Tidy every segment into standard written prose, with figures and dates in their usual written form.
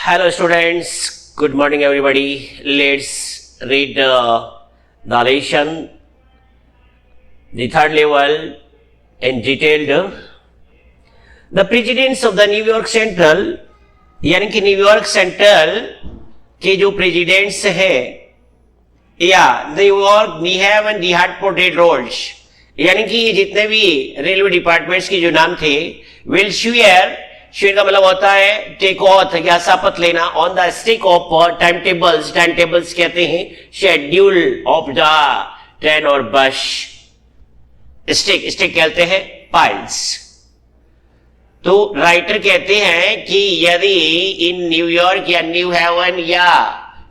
Hello students, good morning everybody. Let's read the lesson, the third level in detailed. The presidents of the New York Central, यानी कि New York central के जो presidents है या New York New Haven and the Hartford roads, यानी कि ये जितने भी रेलवे डिपार्टमेंट्स के जो नाम थे, विल शेयर का मतलब होता है टेक ऑथ या शपथ लेना on the stick of time tables कहते हैं शेड्यूल ऑफ द ट्रेन और बस। स्टिक कहते हैं पाइल्स। तो राइटर कहते हैं कि यदि इन न्यूयॉर्क या न्यू हेवन या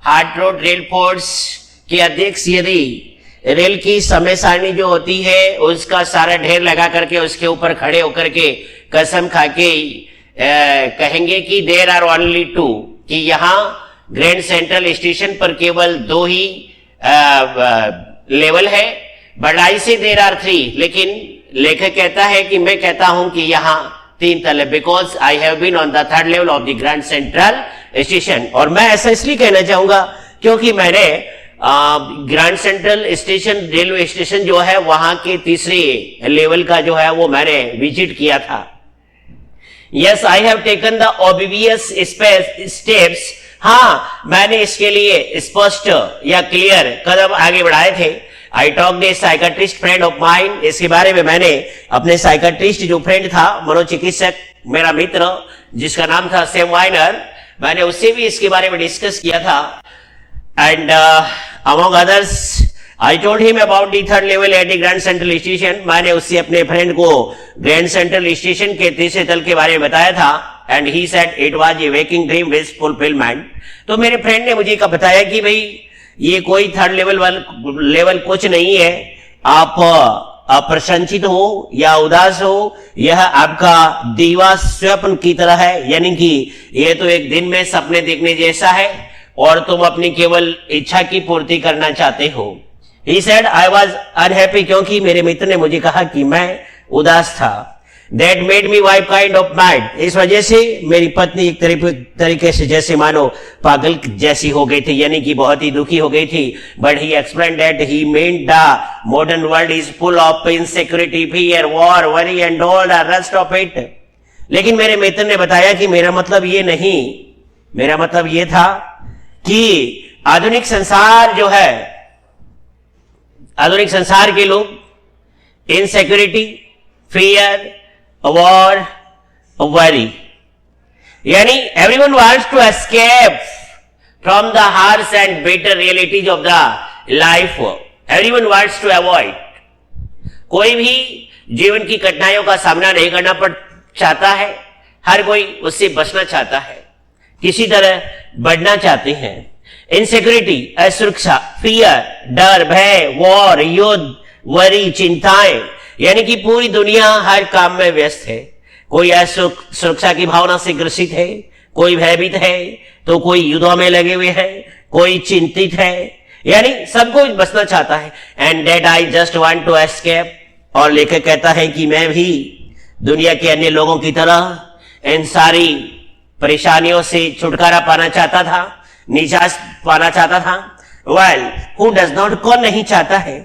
हार्ट रोड रेल फोर्स के अध्यक्ष यदि रेल की समय सारणी जो होती है उसका सारा ढेर लगा करके उसके ऊपर खड़े होकर के कसम खा के कहेंगे कि देयर आर ओनली टू, कि यहां ग्रैंड सेंट्रल स्टेशन पर केवल दो ही लेवल है, बट आई से देयर आर थ्री, लेकिन लेखक कहता है कि मैं कहता हूं कि यहां तीन तल है, because I have been on the third level of the Grand Central Station. और मैं ऐसा इसलिए कहना चाहूंगा क्योंकि मैंने Grand Central Station railway station जो है वहां के तीसरे लेवल का जो है वो मैंने विजिट किया था। Yes, I have taken the obvious steps. हाँ, मैंने इसके लिए स्पष्ट या क्लियर कदम आगे बढ़ाए थे। I talked a psychiatrist friend of mine. इसके बारे में मैंने अपने साइकेट्रिस्ट जो फ्रेंड था, मनोचिकित्सक मेरा मित्र जिसका नाम था सैम वाइनर, मैंने उससे भी इसके बारे में डिस्कस किया था। And among others, I told him about the third level at the Grand Central Station. मैंने उससे अपने फ्रेंड को ग्रैंड सेंट्रल स्टेशन के तीसरे तल के बारे में बताया था। And he said it was a waking dream with fulfillment. तो मेरे फ्रेंड ने मुझे बताया कि भाई ये कोई थर्ड लेवल कुछ नहीं है, आप अप्रसन्नचित हो या उदास हो, यह आपका दीवा स्वप्न की तरह है, यानी कि यह तो एक दिन में सपने देखने जैसा है और तुम अपनी केवल इच्छा की पूर्ति करना चाहते हो। He said I was unhappy, क्योंकि मेरे मित्र ने मुझे कहा कि मैं उदास था। That made me wife kind of mad. इस वजह से मेरी पत्नी एक तरीके से जैसे मानो पागल जैसी हो गई थी, यानी कि बहुत ही दुखी हो गई थी। But he explained that he meant the modern world is full of insecurity, fear, war, worry and all the rest of it. लेकिन मेरे मित्र ने बताया कि मेरा मतलब ये नहीं, मेरा मतलब ये था कि आधुनिक संसार जो है, आधुनिक संसार के लोग इनसिक्योरिटी, फियर, वॉर, वरी, यानी everyone wants to escape from the harsh and bitter realities of the life. Everyone wants to avoid, कोई भी जीवन की कठिनाइयों का सामना नहीं करना पड़ चाहता है, हर कोई उससे बचना चाहता है, किसी तरह बढ़ना चाहते हैं। इनसिक्योरिटी, असुरक्षा, फियर, डर, भय, वॉर, युद्ध, वरी, चिंताएं, यानी कि पूरी दुनिया हर काम में व्यस्त है। कोई सुरक्षा की भावना से ग्रसित है, कोई भयभीत है, तो कोई युद्धों में लगे हुए हैं, कोई चिंतित है, यानी सबको बचना चाहता है। And that I just want to escape, और लेखक कहता है कि मैं भी दुनिया के अन्य लोगों की तरह इन सारी परेशानियों से छुटकारा पाना चाहता था, निजात पाना चाहता था। वेल, हु डज नॉट, कौन नहीं चाहता है,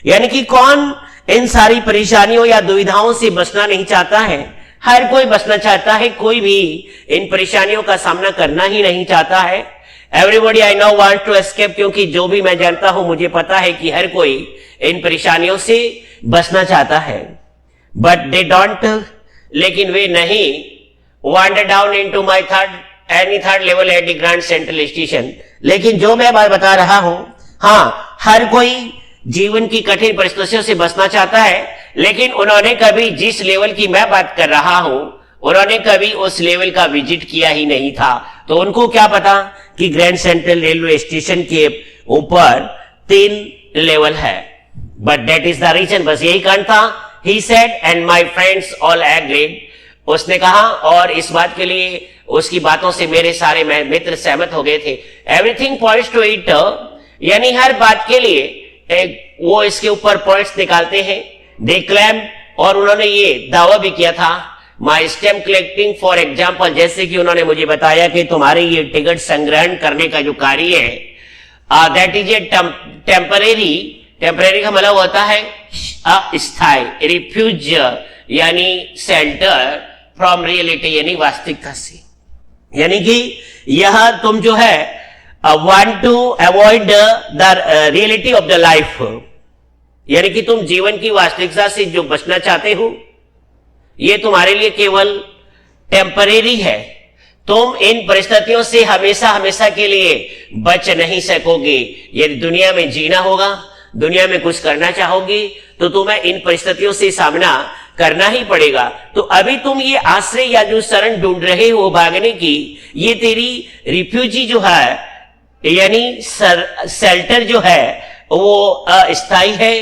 यानी कि कौन इन सारी परेशानियों या दुविधाओं से बचना नहीं चाहता है। हर कोई बचना चाहता है, कोई भी इन परेशानियों का सामना करना ही नहीं चाहता है। Everybody I know want to escape, क्योंकि जो भी मैं जानता हूं मुझे पता है कि हर कोई इन परेशानियों से बचना चाहता है। बट दे डोंट, लेकिन वे नहीं wander down into my any third level at the Grand Central station. लेकिन जो मैं बता रहा हूं, हाँ, हर कोई जीवन की कठिन परिस्थितियों से बचना चाहता है, लेकिन उन्होंने कभी जिस लेवल की मैं बात कर रहा हूं, उन्होंने कभी उस लेवल का विजिट किया ही नहीं था। तो उनको क्या पता कि ग्रैंड सेंट्रल रेलवे स्टेशन के ऊपर 3 लेवल है। But that is the reason, बस यही कारण था। He said and my friends all agreed, उसने कहा और इस बात के लिए उसकी बातों से मेरे सारे मित्र सहमत हो गए थे। एवरीथिंग पॉइंट्स टू इट, यानी हर बात के लिए वो इसके ऊपर पॉइंट्स निकालते हैं। दे क्लेम, और उन्होंने ये दावा भी किया था माई स्टैम्प कलेक्टिंग फॉर एग्जाम्पल, जैसे कि उन्होंने मुझे बताया कि तुम्हारे ये टिकट संग्रहण करने का जो कार्य है that is a temporary, temporary का मतलब होता है अस्थायी, रिफ्यूज यानी सेल्टर फ्रॉम रियलिटी यानी वास्तविकता से, यानी कि यह तुम जो है want to avoid the reality of the life, यानी कि तुम जीवन की वास्तविकता से जो बचना चाहते हो ये तुम्हारे लिए केवल टेम्परेरी है। तुम इन परिस्थितियों से हमेशा हमेशा के लिए बच नहीं सकोगे। यदि दुनिया में जीना होगा, दुनिया में कुछ करना चाहोगे तो तुम्हें इन परिस्थितियों से सामना करना ही पड़ेगा। तो अभी तुम ये आश्रय या जो शरण ढूंढ रहे हो भागने की, ये तेरी रिफ्यूजी जो है यानी शेल्टर जो है वो अस्थायी है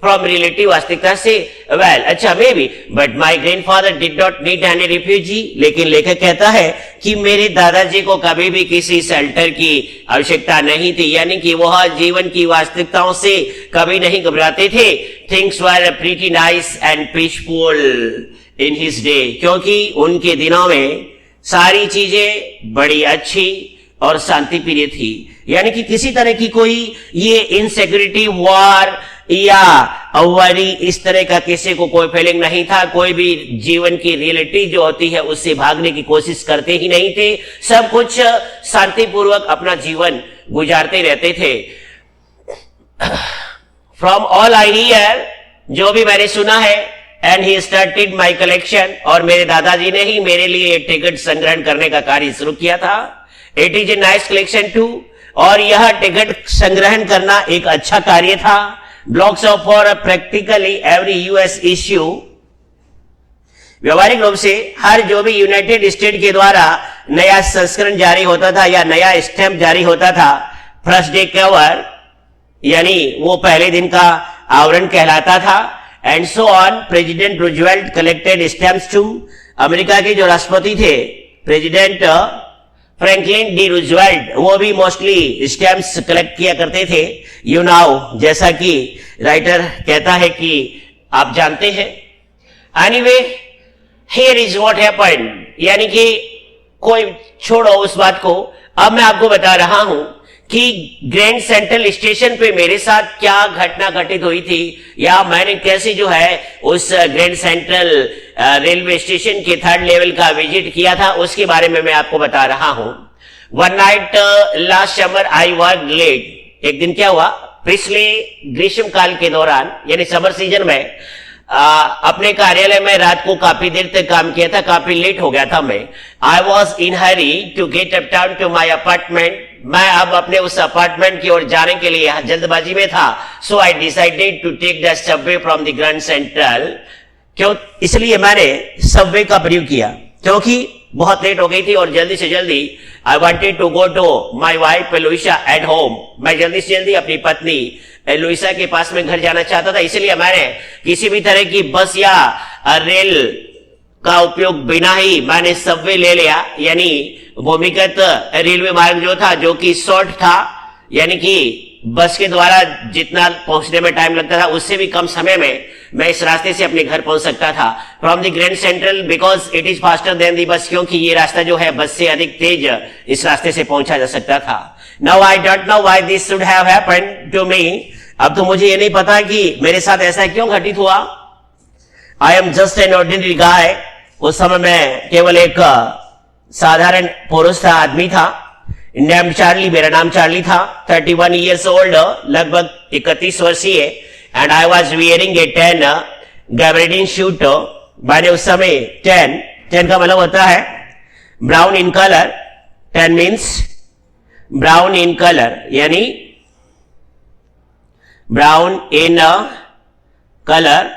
फ्रॉम रिलेटिव वास्तविकता से। वेल अच्छा may be but my grandfather did not need any refugee, लेकिन लेखक कहता है कि मेरे दादाजी को कभी भी किसी शेल्टर की आवश्यकता नहीं थी, यानी कि वह जीवन की वास्तविकताओं से कभी नहीं घबराते थे। Things were pretty nice and peaceful in his day, क्योंकि उनके दिनों में सारी चीजें बड़ी अच्छी और शांति प्रिय थी, यानी कि किसी तरह की कोई ये इनसिक्योरिटी, वॉर या वरी इस तरह का किसी को कोई फीलिंग नहीं था। कोई भी जीवन की रियलिटी जो होती है उससे भागने की कोशिश करते ही नहीं थे। सब कुछ शांतिपूर्वक अपना जीवन गुजारते रहते थे। फ्रॉम ऑल आई हियर, जो भी मैंने सुना है, and he started my collection, और मेरे दादाजी ने ही मेरे लिए टिकट संग्रहण करने का कार्य शुरू किया था। It is a nice collection too, और यह टिकट संग्रहण करना एक अच्छा कार्य था। Blocks of four practically every US issue, व्यवहारिक रूप से हर जो भी यूनाइटेड स्टेट के द्वारा नया संस्करण जारी होता था या नया स्टैंप जारी होता था, फर्स्ट डे कवर यानी वो पहले दिन का आवरण कहलाता था। And so on, president Roosevelt collected stamps too, America के जो राष्ट्रपति थे प्रेसिडेंट फ्रैंकलिन डी रूजवेल्ट, वो भी मोस्टली स्टैम्प्स कलेक्ट किया करते थे। यू नाउ, जैसा कि राइटर कहता है कि आप जानते हैं। Anyway, here is what happened, यानी कि कोई छोड़ो उस बात को, अब मैं आपको बता रहा हूं कि ग्रैंड सेंट्रल स्टेशन पे मेरे साथ क्या घटना घटित हुई थी, या मैंने कैसे जो है उस ग्रैंड सेंट्रल रेलवे स्टेशन के 3rd लेवल का विजिट किया था, उसके बारे में मैं आपको बता रहा हूं। One night last summer I work late, एक दिन क्या हुआ, पिछले ग्रीष्म काल के दौरान यानी समर सीजन में अपने कार्यालय में रात को काफी देर तक काम किया था, काफी लेट हो गया था मैं। I was in hurry to get uptown to my apartment, मैं अब अपने उस अपार्टमेंट की ओर जाने के लिए जल्दबाजी में था। So I decided to take the subway from the Grand Central, क्यों, इसलिए मैंने सबवे का प्रयोग किया क्योंकि बहुत लेट हो गई थी और जल्दी से जल्दी I wanted to go to my wife Luisa at home, मैं जल्दी से जल्दी अपनी पत्नी लुइसा के पास में घर जाना चाहता था। इसलिए मैंने किसी भी तरह की बस या रेल का उपयोग बिना ही मैंने सबवे ले लिया, यानी भूमिगत रेलवे मार्ग जो था, जो कि शॉर्ट था, यानी कि बस के द्वारा जितना पहुंचने में टाइम लगता था उससे भी कम समय में मैं इस रास्ते से अपने घर पहुंच सकता था। From the Grand Central because it is faster than the bus, क्योंकि ये रास्ता जो है बस से अधिक तेज इस रास्ते से पहुंचा जा सकता था। Now I don't know why this should have happened to me, अब तो मुझे ये नहीं पता कि मेरे साथ ऐसा क्यों घटित हुआ। I am just an ordinary guy, उस समय मैं केवल एक साधारण पुरुष था, आदमी था। नेम चार्ली, मेरा नाम चार्ली था। 31 years old, लगभग 31 वर्षीय, and I was wearing a 10 gabardine suit, मैंने उस समय 10 का मतलब होता है brown in colour, 10 means brown in colour, यानी ब्राउन इन कलर।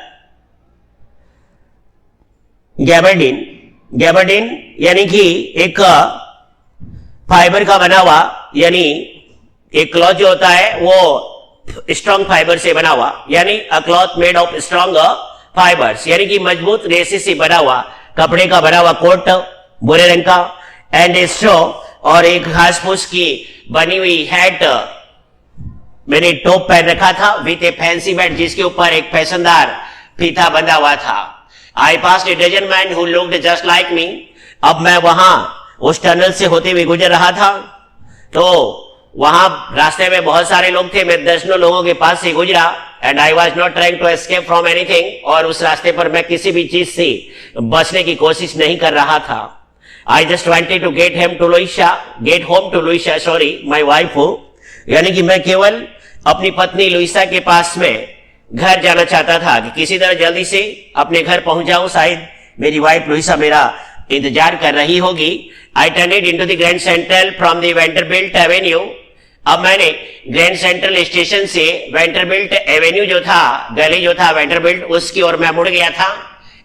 गैबर्डीन यानी कि एक फाइबर का बना हुआ, यानी एक क्लॉथ जो होता है वो स्ट्रॉन्ग फाइबर से बना हुआ, यानी अ cloth made of strong fibres, यानी कि मजबूत रेशे से बना हुआ कपड़े का बना हुआ कोट भूरे रंग का, एंड ए स्ट्रॉ, और एक घास फूस की बनी हुई हैट, मैंने टॉप पहन रखा था, विथ ए फैंसी बैट जिसके ऊपर एक फैशनदार फीता बंधा हुआ था। I passed a dozen men who looked just like me. अब मैं वहां उस टनल से होते हुए गुजर रहा था, तो वहां रास्ते में बहुत सारे लोग थे, मैं दर्जनों लोगों के पास से गुजरा, and I was not trying to escape from anything, और उस रास्ते पर मैं किसी भी चीज से बचने की कोशिश नहीं कर रहा था. I just wanted to get home to Luisa, sorry, my wife हो, यानी कि मैं केवल अपनी पत्नी लुइसा के पास में घर जाना चाहता था कि किसी तरह जल्दी से अपने घर पहुंच जाऊं, शायद मेरी वाइफ लुइसा मेरा इंतजार कर रही होगी. I turned into the Grand Central from the Vanderbilt Avenue. अब मैंने ग्रैंड सेंट्रल स्टेशन से वेंटरबिल्ट एवेन्यू जो था, गली जो था वेंटरबिल्ट, उसकी ओर मैं मुड़ गया था,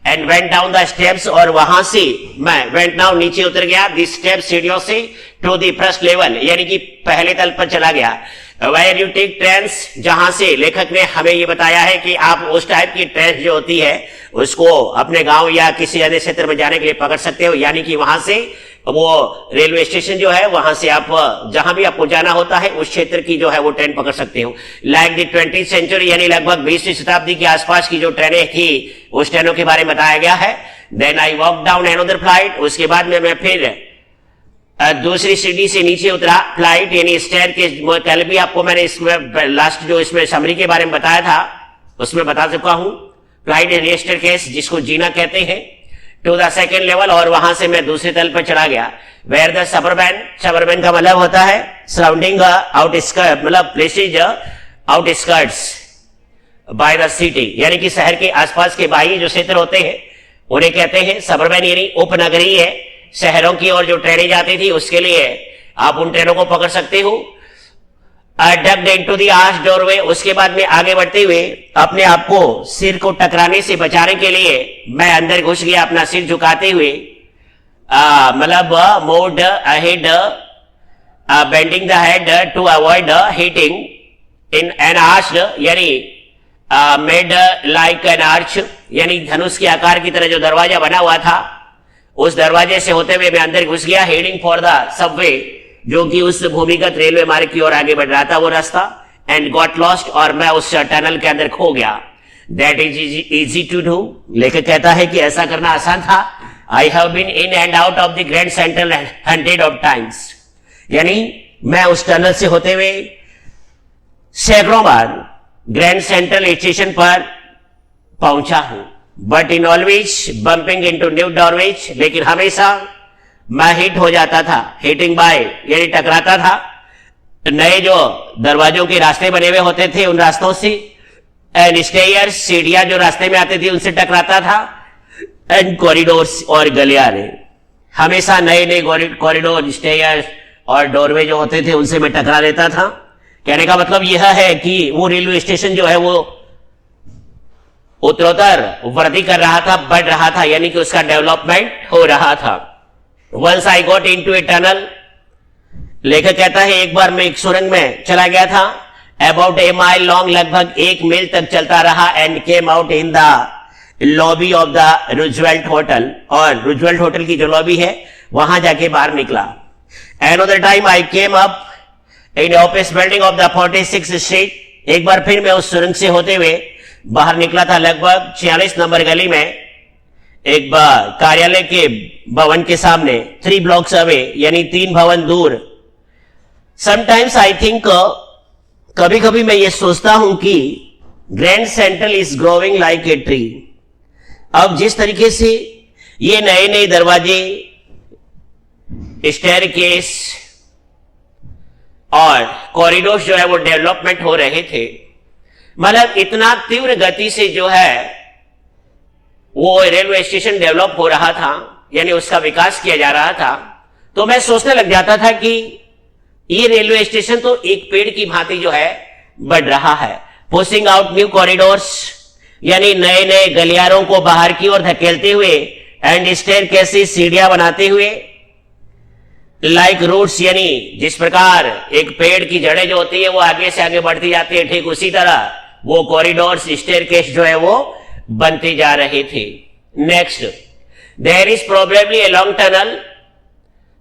and went down the steps, और वहां से मैं वेंट डाउन नीचे उतर गया, द स्टेप सीढ़ियों से, टू द फर्स्ट लेवल, यानी कि पहले तल पर चला गया. वेयर यू टेक ट्रेन्स, जहां से लेखक ने हमें ये बताया है कि आप उस टाइप की ट्रेन जो होती है उसको अपने गांव या किसी अन्य क्षेत्र में जाने के लिए पकड़ सकते हो, यानी कि वहां से वो रेलवे स्टेशन जो है वहां से आप जहां भी आपको जाना होता है उस क्षेत्र की जो है वो ट्रेन पकड़ सकते हो. लाइक द 20th सेंचुरी, यानी लगभग 20वीं शताब्दी के आसपास की जो ट्रेनें थी उस ट्रेनों के बारे में बताया गया है. Then I walk down another flight, उसके बाद में मैं फिर दूसरी सीढ़ी से नीचे उतरा. फ्लाइट यानी स्टेयर के, कल भी आपको मैंने इसमें लास्ट जो इसमें समरी के बारे में बताया था उसमें बता चुका हूं. फ्लाइट यानी स्टेयरकेस, जिसको जीना कहते हैं, टू द सेकेंड लेवल, और वहां से मैं दूसरे तल पर चढ़ा गया. वेयर द सबरबन का मतलब होता है सराउंडिंग आउटस्कर्ट, मतलब places outskirts by the city, यानी कि शहर के आसपास के बाहरी जो क्षेत्र होते हैं उन्हें कहते हैं सबरबन, यानी उपनगरीय है. शहरों की ओर जो ट्रेनें जाती थी उसके लिए आप उन ट्रेनों को पकड़ सकते हो. Ducked into the arch doorway, उसके बाद में आगे बढ़ते हुए अपने आप को सिर को टकराने से बचाने के लिए मैं अंदर घुस गया, अपना सिर झुकाते हुए, मतलब moved ahead, bending the head to avoid hitting in an arch, यानी मेड लाइक एन आर्च, यानी धनुष के आकार की तरह जो दरवाजा बना हुआ था उस दरवाजे से होते हुए मैं अंदर घुस गया. हेडिंग फॉर द सबवे, जो कि उस भूमिगत रेलवे मार्ग की ओर आगे बढ़ रहा था वो रास्ता, एंड गॉट लॉस्ट, और मैं उस टनल के अंदर खो गया. That is easy to do, लेखक कहता है कि ऐसा करना आसान था. I have been in and out of the Grand Central hundred of times, यानी मैं उस टनल से होते हुए सैकड़ों बार ग्रैंड सेंट्रल स्टेशन पर पहुंचा हूं. But in always bumping into new doorways, लेकिन हमेशा मैं हिट हो जाता था. हिटिंग बाय यानी टकराता था नए जो दरवाजों के रास्ते बने हुए होते थे उन रास्तों से, एंड स्टेयर्स, सीढ़ियां जो रास्ते में आती थी उनसे टकराता था, एंड कॉरिडोर्स और गलियारे, हमेशा नए नए कॉरिडोर, स्टेयर्स और डोरवे जो होते थे उनसे मैं टकरा लेता था. कहने का मतलब यह है कि वो रेलवे स्टेशन जो है वो उत्तरोत्तर वृद्धि कर रहा था, बढ़ रहा था, यानी कि उसका डेवलपमेंट हो रहा था. Once I got into a tunnel, लेखक कहता है एक बार मैं एक सुरंग में चला गया था, अबाउट ए माइल लॉन्ग, लगभग 1 मील तक चलता रहा, and came out in the lobby of the Roosevelt hotel, और रूजवेल्ट होटल की जो लॉबी है वहां जाके बाहर निकला. Another time I came up in office building of the 46th street, एक बार फिर मैं उस सुरंग से होते हुए बाहर निकला था, लगभग 46 नंबर गली में, एक कार्यालय के भवन के सामने, 3 ब्लॉक्स अवे, यानी 3 भवन दूर. समटाइम्स आई थिंक, कभी कभी मैं ये सोचता हूं कि grand central is growing like a tree. अब जिस तरीके से ये नए नए दरवाजे, स्टेयरकेस और कॉरिडोर जो है वो डेवलपमेंट हो रहे थे, मतलब इतना तीव्र गति से जो है वो रेलवे स्टेशन डेवलप हो रहा था, यानी उसका विकास किया जा रहा था, तो मैं सोचने लग जाता था कि ये रेलवे स्टेशन तो एक पेड़ की भांति जो है बढ़ रहा है. पुशिंग आउट न्यू कॉरिडोर्स, यानी नए नए गलियारों को बाहर की ओर धकेलते हुए, एंड स्टेयरकेसेस, सीढ़ियां बनाते हुए, लाइक रूट्स, यानी जिस प्रकार एक पेड़ की जड़ें जो होती है वो आगे से आगे बढ़ती जाती है, ठीक उसी तरह वो कॉरिडोर्स, स्टेयरकेस जो है वो बनते जा रहे थे. Next, there is probably a long tunnel,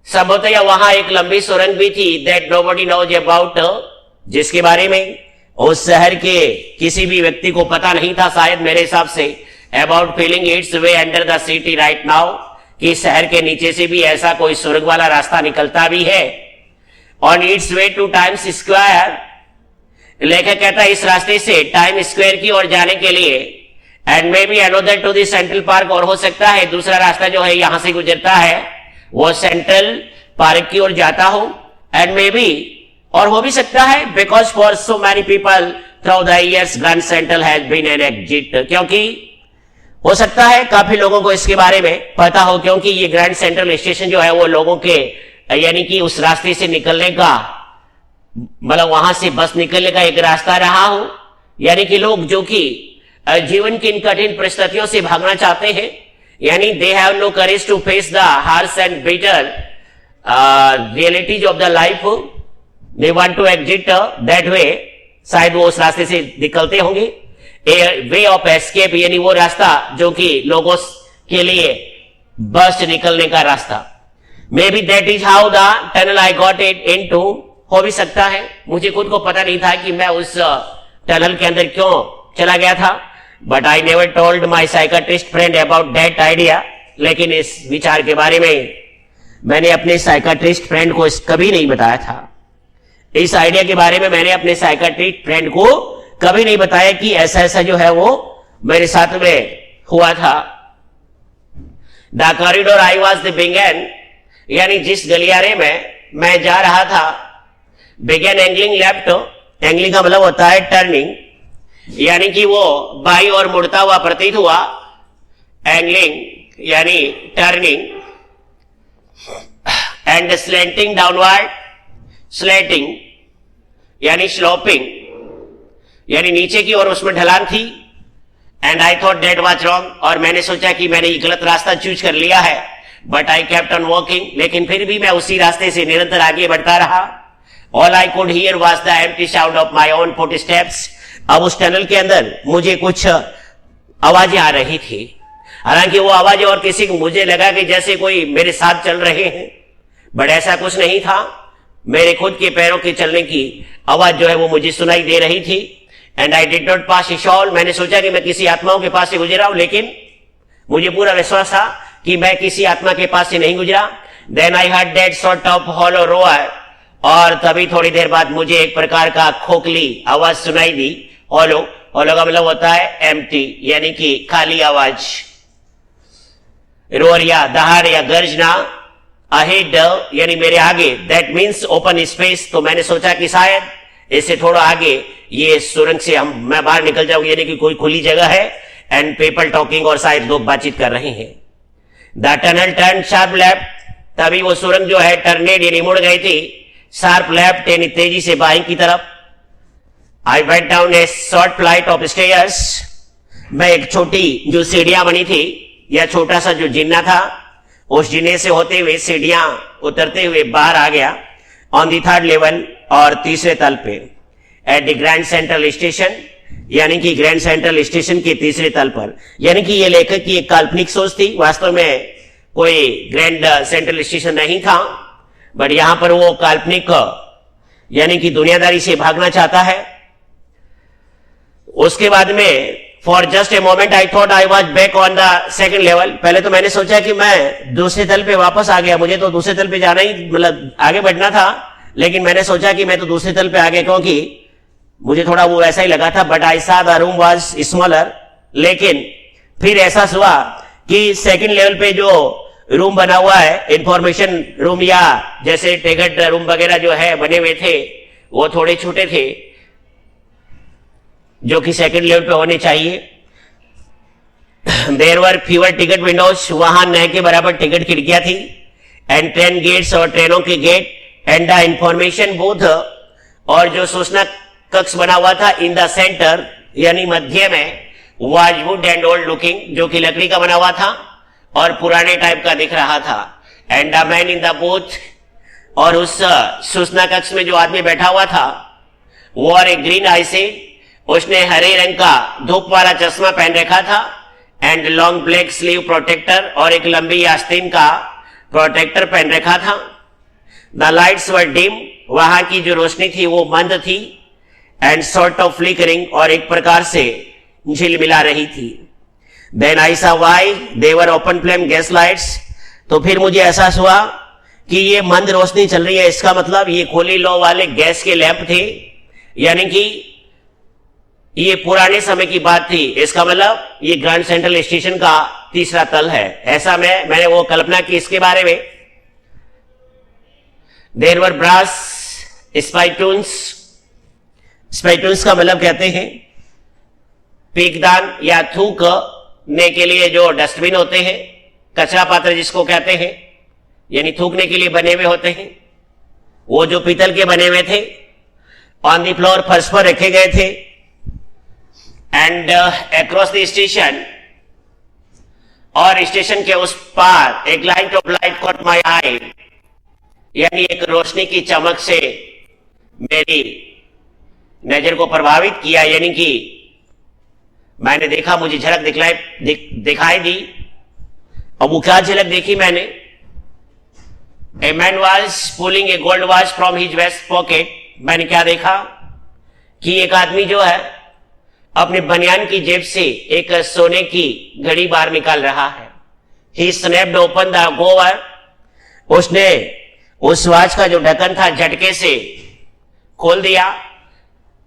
संभवतः वहां एक लंबी सुरंग भी थी, दैट नोबडी नोज अबाउट, जिसके बारे में उस शहर के किसी भी व्यक्ति को पता नहीं था, शायद मेरे हिसाब say about feeling it's way under the city right now, कि शहर के नीचे से भी ऐसा कोई स्वर्ग वाला रास्ता निकलता भी है। On it's way two times square, लेखक कहता है इस रास्ते से टाइम स्क्वायर की ओर जाने के लिए, and maybe another to the Central Park, और हो सकता है दूसरा रास्ता जो है यहां से गुजरता है वो सेंट्रल पार्क की ओर जाता हो, एंड मे बी, और हो भी सकता है, because for so many people through the years Grand Central has been an exit, क्योंकि हो सकता है काफी लोगों को इसके बारे में पता हो, क्योंकि ये ग्रैंड सेंट्रल स्टेशन जो है वो लोगों के, यानी कि उस रास्ते से निकलने का, मतलब वहां से बस निकलने का एक रास्ता रहा हो, यानी कि लोग जो कि जीवन की इन कठिन परिस्थितियों से भागना चाहते हैं, यानी they have no courage to face the harsh and bitter realities of the life, they want to exit that way, शायद वो उस रास्ते से निकलते होंगे। ए वे ऑफ एस्केप, यानी वो रास्ता जो कि लोगों के लिए बस निकलने का रास्ता। Maybe that is how the tunnel I got it into, हो भी सकता है मुझे खुद को पता नहीं था कि मैं उस टनल के अंदर क्यों चला गया था, but I never told my psychiatrist friend about that idea, लेकिन इस विचार के बारे में मैंने अपने साइकाट्रिस्ट फ्रेंड को कभी नहीं बताया था। इस आइडिया के बारे में मैंने अपने साइकाट्रिस्ट फ्रेंड को कभी नहीं बताया कि ऐसा ऐसा जो है वो मेरे साथ में हुआ था। The corridor I was the began, यानी जिस गलियारे में मैं जा रहा था, बिगेन एंगलिंग लेफ्ट, एंगलिंग का मतलब होता है टर्निंग, यानी कि वो बाई और मुड़ता हुआ प्रतीत हुआ, एंगलिंग यानी टर्निंग, एंड स्लेंटिंग डाउनवर्ड, स्लेटिंग यानी स्लोपिंग, यानी नीचे की ओर उसमें ढलान थी, and I thought that was wrong, और मैंने सोचा कि मैंने ये गलत रास्ता चूज कर लिया है, but I kept on walking, लेकिन फिर भी मैं उसी रास्ते से निरंतर आगे बढ़ता रहा। All I could hear was the empty sound of my own footsteps, अब उस टनल के अंदर मुझे कुछ आवाजें आ रही थी, हालांकि वो आवाजें और किसी को, मुझे लगा कि जैसे कोई मेरे साथ चल रहे हैं, बट ऐसा कुछ नहीं था। मेरे खुद के पैरों के चलने की आवाज जो है वो मुझे सुनाई दे रही थी। And I did not pass A shawl, मैंने सोचा कि मैं किसी आत्माओं के पास से गुजरा हूं, लेकिन मुझे पूरा विश्वास था कि मैं किसी आत्मा के पास से नहीं गुजरा। Then I heard that sort of hollow roar, और तभी थोड़ी देर बाद मुझे एक प्रकार का खोखली आवाज सुनाई दी। हॉलो, हॉलो का मतलब होता है एम्प्टी, यानी कि खाली आवाज। रोअर या दहाड़ या गर्जना, अहेड यानी मेरे आगे, दैट मीन्स ओपन स्पेस, तो मैंने सोचा कि शायद इससे थोड़ा आगे ये सुरंग से मैं बाहर निकल जाऊंगी, यानी कि कोई खुली जगह है, एंड पीपल टॉकिंग, और शायद लोग बातचीत कर रहे हैं। The tunnel turn sharp left, तभी वो सुरंग जो है टर्नेड यानी मुड़ गई थी, शार्प लेफ्ट यानी तेजी से बाएं की तरफ। I went down A short flight of stairs, मैं एक छोटी जो सीढ़ियां बनी थी, या छोटा सा जो जिन्ना था, उस जिन्ने से होते हुए सीढ़ियां उतरते हुए बाहर आ गया। ऑन द थर्ड लेवल, और तीसरे तल पे, at the Grand Central station, यानी कि ग्रैंड सेंट्रल स्टेशन के तीसरे तल पर। यानी कि ये लेखक की एक काल्पनिक सोच थी, वास्तव में कोई ग्रैंड सेंट्रल स्टेशन नहीं था, बट यहां पर वो काल्पनिक यानी कि दुनियादारी से भागना चाहता है। उसके बाद में for just a moment I thought I was back on the second level, पहले तो मैंने सोचा कि मैं दूसरे तल पे वापस आ गया, मुझे तो दूसरे तल पे जाना ही, मतलब आगे बढ़ना था, लेकिन मैंने सोचा कि मैं तो दूसरे तल पे आ गया, क्योंकि मुझे थोड़ा वो ऐसा ही लगा था। बट आई सा द रूम वाज स्मॉलर, लेकिन फिर ऐसा हुआ कि सेकंड लेवल पे जो रूम बना हुआ है, इंफॉर्मेशन रूम या जैसे टिकट रूम वगैरह जो है बने हुए थे, वो थोड़े छोटे थे, जो कि सेकंड लेवल पे होने चाहिए। There were fewer ticket windows, वहां न के बराबर टिकट खिड़कियां थी, एंड ट्रेन गेट्स, और ट्रेनों के gate, and the information booth, और जो सूचना कक्ष बना हुआ था, इन द सेंटर यानी मध्य में, was would and old looking, जो कि लकड़ी का बना हुआ था और पुराने टाइप का दिख रहा था। And the man in the booth, और उस सूचना कक्ष में जो आदमी बैठा हुआ था, वॉर ए ग्रीन आईसेड, उसने हरे रंग का धूप वाला चश्मा पहन रखा था, and long black sleeve protector, और एक लंबी आस्तीन का प्रोटेक्टर पहन रखा था। द लाइट्स वर डिम, वहां की जो रोशनी थी वो मंद थी, एंड सॉर्ट ऑफ फ्लिकरिंग, और एक प्रकार से झिलमिला रही थी। देन आई सा वाई देवर ओपन फ्लेम गैस लाइट्स। तो फिर मुझे एहसास हुआ कि ये मंद रोशनी चल रही है, इसका मतलब ये खोली लो वाले गैस के लैंप थे, यानी कि ये पुराने समय की बात थी। इसका मतलब ये ग्रैंड सेंट्रल स्टेशन का तीसरा तल है। ऐसा मैंने वो कल्पना की इसके बारे में। There were brass स्पाइटून्स। स्पाइटून्स का मतलब कहते हैं पीकदान या थूकने के लिए जो डस्टबिन होते हैं, कचरा पात्र जिसको कहते हैं, यानी थूकने के लिए बने हुए होते हैं, वो जो पीतल के बने हुए थे ऑन द फ्लोर फर्श पर रखे गए थे। एंड अक्रॉस द स्टेशन, और स्टेशन के उस पार एक light of light caught my eye, यानी एक रोशनी की चमक से मेरी नजर को प्रभावित किया, यानी कि मैंने देखा, मुझे झलक दिखाई दी। और वो क्या झलक देखी मैंने? A man was pulling a gold watch from his vest pocket. मैंने क्या देखा कि एक आदमी जो है अपने बनियान की जेब से एक सोने की घड़ी बाहर निकाल रहा है। ही स्नैप्ड ओपन द गोवर। उसने उस वॉच का जो ढक्कन था झटके से खोल दिया।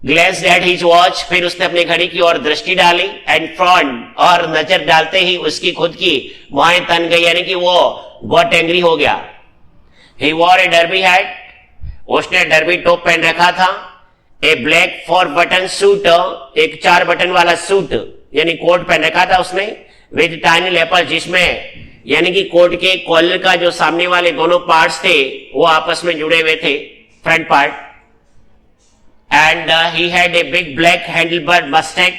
ग्लेंस्ड एट हिज वॉच, फिर उसने अपनी घड़ी की ओर दृष्टि डाली। एंड फ्रॉन्ट, और नजर डालते ही उसकी खुद की भुआएं तन गई, यानी कि वो गॉट एंग्री हो गया। ही वॉर ए डर्बी हैट। उसने डर्बी टॉप पहन रखा था। ए ब्लैक 4 बटन सूट, एक 4 बटन वाला सूट यानी कोट पहन रखा था उसने। विद टाइनी लेपर, जिसमें यानी कि कोट के कॉलर का जो सामने वाले दोनों पार्ट्स थे वो आपस में जुड़े हुए थे, front part. And he had a big black handlebar moustache,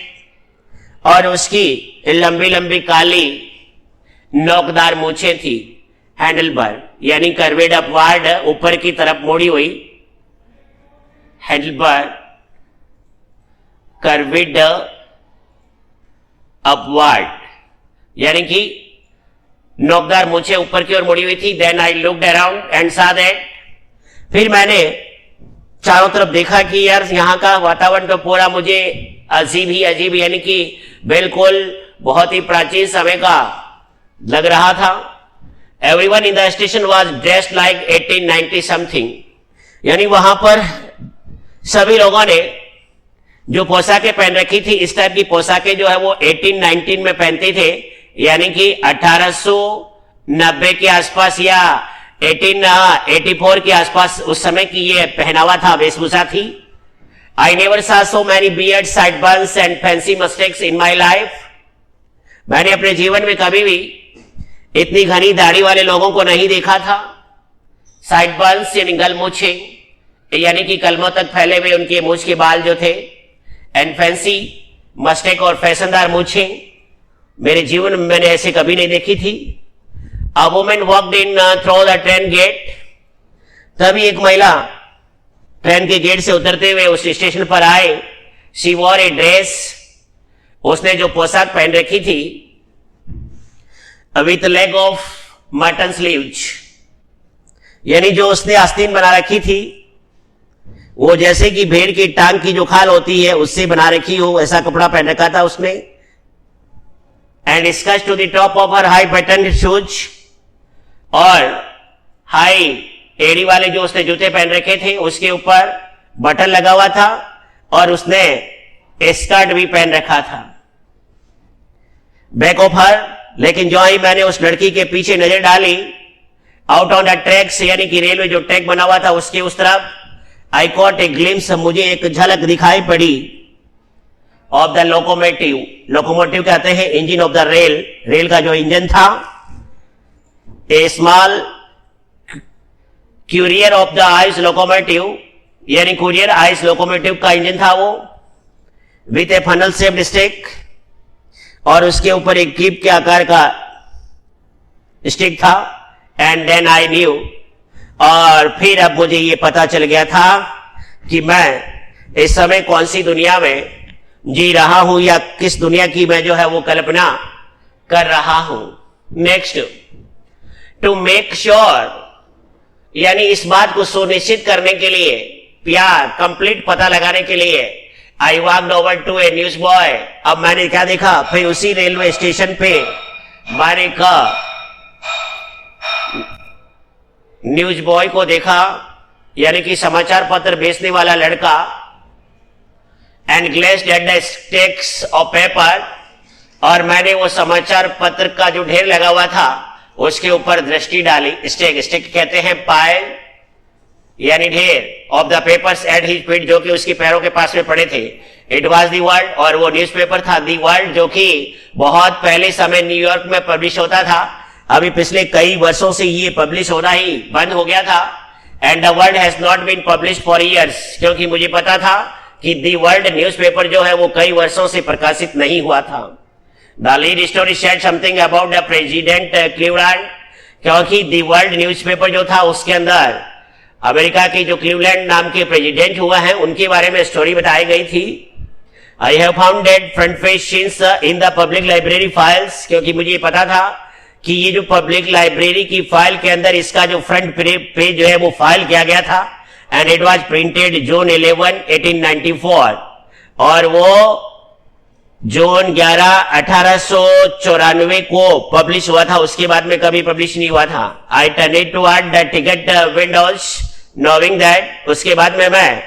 और उसकी लंबी लंबी काली नोकदार मूछें थी। हैंडलबार यानी कर्वेड अपवार्ड, ऊपर की तरफ मोड़ी हुई। हैंडलबार कर्वेड अपवार्ड, यानी कि नोकदार मूछें ऊपर की ओर मुड़ी हुई थी। Then I looked around and saw that, फिर मैंने चारों तरफ देखा कि यार यहाँ का वातावरण तो पूरा मुझे अजीब ही अजीब, यानी कि बिल्कुल बहुत ही प्राचीन समय का लग रहा था। Everyone in the station was dressed like 1890 something, यानी वहां पर सभी लोगों ने जो पोशाकें पहन रखी थी, इस टाइप की पोशाकें जो है वो 1819 में पहनते थे, यानी कि 1890 के आसपास या 1884 के आसपास उस समय की ये पहनावा था, वेशभूषा थी। I never saw so many beard, sideburns and fancy moustaches in my life. मैंने अपने जीवन में कभी भी इतनी घनी दाढ़ी वाले लोगों को नहीं देखा था। साइड बर्न्स यानी गलमूछे, यानी कि कलमों तक फैले हुए उनके मूछ के बाल जो थे। एंड फैंसी मस्टेक, और फैशनदार मूछे, मेरे जीवन में मैंने ऐसे कभी नहीं देखी थी। A woman walked in through the train gate. तभी एक महिला ट्रेन के गेट से उतरते हुए उस स्टेशन पर आए। She wore a dress. उसने जो पोशाक पहन रखी थी with leg of mutton sleeves, यानी जो उसने आस्तीन बना रखी थी वो जैसे कि भेड़ की टांग की जो खाल होती है उससे बना रखी हो, ऐसा कपड़ा पहन रखा था उसने। And skirt to the top of her high button shoes, और हाई एड़ी वाले जो उसने जूते पहन रखे थे उसके ऊपर बटन लगा हुआ था, और उसने स्कर्ट भी पहन रखा था। बैक ऑफ हर, लेकिन जो ही मैंने उस लड़की के पीछे नजर डाली, आउट ऑन द ट्रैक्स, यानी कि रेलवे जो ट्रैक बना हुआ था उसके उस तरफ, आई कॉट ए ग्लिम्स, मुझे एक झलक दिखाई पड़ी ऑफ द लोकोमोटिव। लोकोमोटिव कहते हैं engine of the rail, rail का जो इंजन था। A small Currier of the ice locomotive, यानी कुरियर आइस लोकोमोटिव का इंजन था वो, with a funnel shaped stick, और उसके ऊपर एक कीप के आकार का स्टिक था। एंड देन आई न्यू, और फिर अब मुझे ये पता चल गया था कि मैं इस समय कौन सी दुनिया में जी रहा हूं, या किस दुनिया की मैं जो है वो कल्पना कर रहा हूं। नेक्स्ट, टू मेक श्योर, यानी इस बात को सुनिश्चित करने के लिए, प्यार कंप्लीट पता लगाने के लिए, I walked over to a newsboy. अब मैंने क्या देखा, फिर उसी रेलवे स्टेशन पे मैंने कहा न्यूज बॉय को देखा, यानी कि समाचार पत्र बेचने वाला लड़का, and glanced at the stacks of paper, और मैंने वो समाचार पत्र का जो ढेर लगा हुआ था उसके ऊपर दृष्टि डाली। स्टेक, स्टेक कहते हैं पायल, यानी ढेर, of the papers at his feet, जो कि उसके पैरों के पास में पड़े थे। इट वाज द वर्ल्ड, और वो न्यूज़पेपर था द वर्ल्ड, जो कि बहुत पहले समय न्यूयॉर्क में पब्लिश होता था। अभी पिछले कई वर्षों से ये पब्लिश होना ही बंद हो गया था। And the world has not been publish for years, क्योंकि मुझे पता था कि द वर्ल्ड न्यूज़पेपर जो है वो कई वर्षों से प्रकाशित नहीं हुआ था। The lead story said something about the president Cleveland, क्योंकि द वर्ल्ड न्यूज़पेपर जो था उसके अंदर अमेरिका के जो क्लीवलैंड नाम के प्रेसिडेंट हुआ है उनके बारे में स्टोरी बताई गई थी। I have found that front page scenes in the public library files, क्योंकि मुझे पता था कि ये जो पब्लिक लाइब्रेरी की फाइल के अंदर इसका जो फ्रंट पेज जो है वो फाइल किया गया था। एंड इट वाज प्रिंटेड जून 11, 1894, और वो जून 11, 1894 को पब्लिश हुआ था। उसके बाद में कभी पब्लिश नहीं हुआ था। I turn toward the ticket Windows knowing that, उसके बाद में मैं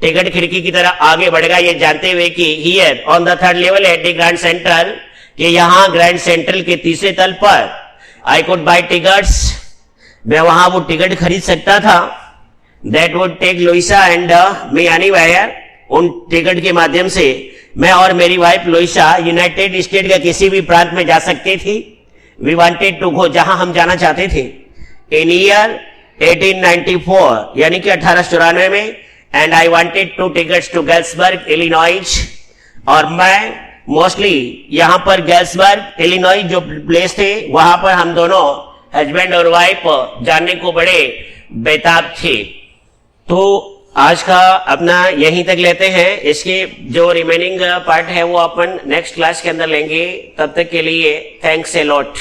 टिकट खिड़की की तरह आगे बढ़ गया, ये जानते हुए कि here on the third level at the Grand central, कि यहाँ ग्रैंड सेंट्रल के तीसरे तल पर आई कुड बाय टिकट्स, मैं वहां वो टिकट खरीद सकता था। That would take Luisa and me anywhere, उन टिकट के माध्यम से मैं और मेरी वाइफ लुइसा यूनाइटेड स्टेट के किसी भी प्रांत में जा सकते थे। वी वांटेड टू गो, जहां हम जाना चाहते थे। इन ईयर 1894, यानी कि 1894 में, and I wanted to tickets to Galesburg Illinois, और मैं मोस्टली यहां पर गैल्सबर्ग इलिनॉइज जो प्लेस थे वहां पर हम दोनों हस्बैंड और वाइफ जानने को बड़े बेताब थे। तो आज का अपना यहीं तक लेते हैं, इसके जो रिमेनिंग पार्ट है वो अपन नेक्स्ट क्लास के अंदर लेंगे। तब तक के लिए थैंक्स ए लॉट।